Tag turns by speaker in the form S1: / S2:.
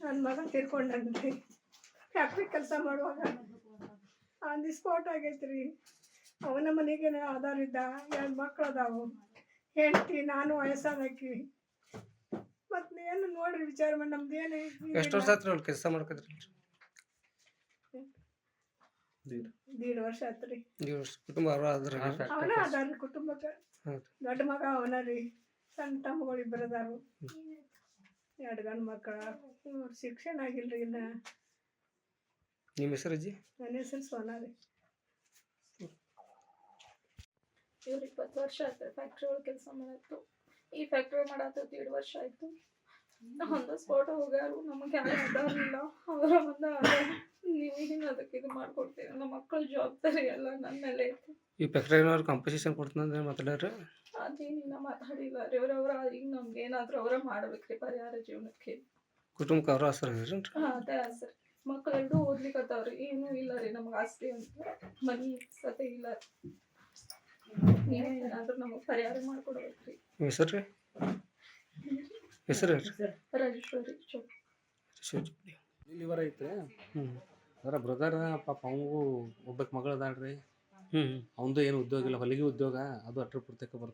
S1: ನನ್ನ ಮಗ ತೀರ್ಕೊಂಡನ್ರಿ. ಫ್ಯಾಕ್ಟ್ರಿ ಕೆಲಸ ಮಾಡುವಾಗ ಆನ್ ದಿ ಸ್ಪಾಟ್ ಆಗೈತ್ರಿ. ಅವನ ಮನೆಗೆ ಆಧಾರ ಇದ್ದ, 2 ಮಕ್ಳು ಅದಾವು, ಹೆಂಡತಿ, ನಾನು ವಯಸ್ಸಾದಕ್ಕಿ. ಮತ್ತು ಏನು ನೋಡ್ರಿ ವಿಚಾರ ಮಾಡಿ ನಮ್ದೇನು.
S2: ಎಷ್ಟು ವರ್ಷ ಆತ್ರಿ ಅವ್ರು ಕೆಲಸ ಮಾಡ್ಕೊದ್ರಿ?
S1: 1.5 ವರ್ಷ ಆತ್ರಿ.
S2: ಕುಟುಂಬ ಅವರ
S1: ಅವನ ಅದಾರ್ರಿ ಕುಟುಂಬಕ್ಕೆ. ದೊಡ್ಡ ಮಗ ಅವನ ರೀ, ಸಣ್ಣ ತಮ್ಮಗಳು 2 ಅದಾರು, 2 ಗಂಡು ಮಕ್ಕಳ. ಇವ್ರ ಶಿಕ್ಷಣ ಆಗಿಲ್ರಿ ಇನ್ನ.
S2: ನಿಮ್ಮ ಹೆಸರು ಅಜ್ಜಿ?
S1: ನನ್ನ ಹೆಸರು ಸೋನಾ ರೀ.
S3: ಇವ್ರು 20 ವರ್ಷ ಆಯ್ತು ಫ್ಯಾಕ್ಟ್ರಿ ಒಳಗೆ ಕೆಲಸ ಮಾಡತ್ತು. ಈ ಫ್ಯಾಕ್ಟ್ರಿ ಮಾಡತ್ತ 1.5 ವರ್ಷ ಆಯ್ತು. ಒಂದು ಸ್ಪಾಟ್ ಹೋಗ್ಯಾರು, ನಮಗೆ ಯಾರು ಅದಾರಿಲ್ಲ. ಅವರ ಒಂದು ನೀವು ಅದಕ್ಕೆ ಇದು ಮಾಡ್ಕೊಡ್ತೀವಿ. ನಮ್ಮ ಮಕ್ಕಳ ಜವಾಬ್ದಾರಿ ಎಲ್ಲ ನನ್ನ ಮೇಲೆ ಐತಿ.
S2: ಈ ಫ್ಯಾಕ್ಟ್ರಿನವ್ರು ಕಾಂಪನ್ಸೇಷನ್ ಕೊಡ್ತಾನೆ ಮಾತಾಡ್ಯಾರ?
S3: ಅದೇನಿನ್ನ ಮಾತಾಡಿಲ್ಲ ರೀ. ಅವ್ರವ್ರ ಈಗ ನಮ್ಗೆ ಏನಾದರೂ ಅವರ ಮಾಡ್ಬೇಕ್ರಿ ಪರಿಹಾರ ಜೀವನಕ್ಕೆ.
S2: ಕುಟುಂಬಕ್ಕೆ ಅವ್ರ ಹೆಸರು ಹೇಳ್ರಿ?
S3: ಅದೇ ಸರ್. ಮಕ್ಕಳು 2 ಓದ್ಲಿಕ್ಕತ್ತವ್ರಿ. ಏನೂ ಇಲ್ಲ ರೀ ನಮ್ಗೆ ಆಸ್ತಿ ಅಂತ, ಮನಿ ಸತೆ ಇಲ್ಲ. ನೀವೇ ಏನಾದರೂ ನಮಗೆ ಪರಿಹಾರ ಮಾಡ್ಕೊಡ್ಬೇಕ್ರಿ.
S2: ನಿಮ್ಮ ಹೆಸರು ರೀ? ಹೆಸರು ಹೇಳ್ರಿ?
S3: ರಾಜೇಶ್ವರಿ ಚೌಕ್.
S4: ಲಿವರ್ ಐತೆ. ಅದರ ಬ್ರದರ್ ಪಾಪ ಅವಂಗೂ ಒಬ್ಬಕ್ಕೆ ಮಗಳು ಅದಾಳ್ರಿ. ಅವಂದು ಏನು ಉದ್ಯೋಗ ಇಲ್ಲ, ಹೊಲಿಗೆ ಉದ್ಯೋಗ. ಅದು ಅಟ್ರ ಪೂರ್ತಕ್ಕೆ ಬರ್ತದೆ.